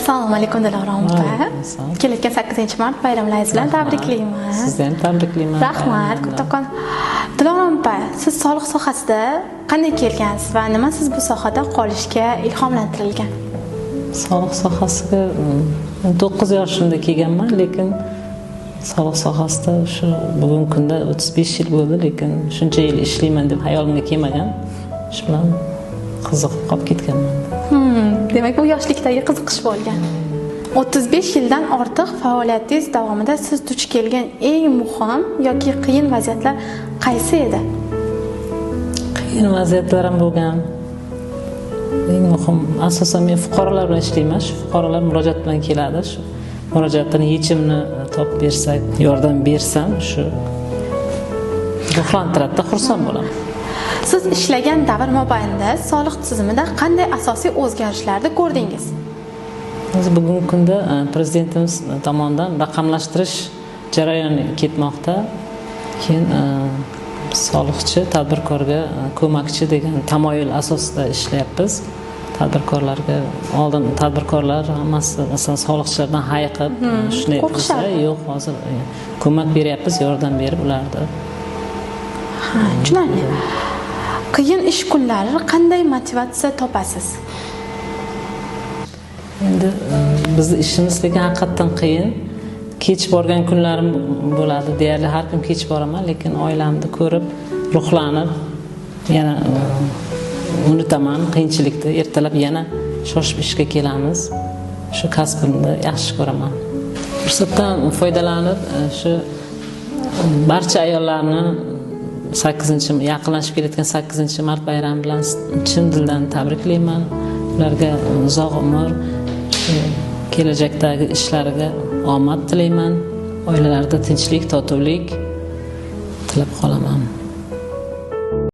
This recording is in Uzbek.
Assalomu alaykum Dilorom opa. Kelayotgan 8-mart bayramlaringiz bilan tabriklayman. Sizni ham tabriklayman. Rahmat. Kattakon. Dilorom opa, siz soliq sohasida qanday kelgansiz va nima siz bu sohada qolishga ilhomlantirilgan? Soliq sohasiga 9 yoshimda kelganman, lekin soliq sohasida shu bugungi kunda 35 yil bo'ldi, lekin shuncha yil ishlayman deb hayolimga kelmagan. Shu bilan qiziqib qolib ketganman. Demak, bu yoshlikdagi qiziqish bo'lgan. 35 yildan ortiq faoliyatingiz davomida siz duch kelgan eng muhim yoki qiyin vaziyatlar qaysi edi? Qiyin vaziyatlar ham bo'lgan. Eng muhim, asosan men fuqarolar bilan ishlayman. Shu fuqarolar murojaat bilan keladi. Shu murojaatning yechimini topib bersak, yordam bersam, shu ruhlantiradi, xursand bo'laman. Siz ishlagan davr mobaynida soliq tizimida qanday asosiy o'zgarishlarni ko'rdingiz? Biz bugungi kunda prezidentimiz tomonidan raqamlashtirish jarayoni ketmoqda. Keyin soliqchi tadbirkorga ko'makchi degan tamoyil asosida ishlayapmiz. Tadbirkorlarga oldin tadbirkorlar hammasi masalan soliqchilardan hayiqib shunday qilsa, yo'q, hozir ko'mak beryapmiz, yordam berib ularni. Ha, tushunarli. Qiyin ish kunlari qanday motivatsiya topasiz? Endi bizning ishimiz lekin haqiqatan qiyin. Kech borgan kunlarim bo'ladi. Deyarli har kun kech boraman, lekin oilamni ko'rib, ruhlanib, yana unutaman qiyinchilikni. Ertalab yana shoshib ishga kelamiz. Shu kasbimni yaxshi ko'raman. Fursatdan foydalanib, shu barcha ayollarni yaqinlashib kelayotgan 8-mart bayrami bilan chin dildan tabriklayman. Ularga uzoq umr, kelajakdagi ishlariga omad tilayman. Oilalarida tinchlik, totuvlik tilab qolaman.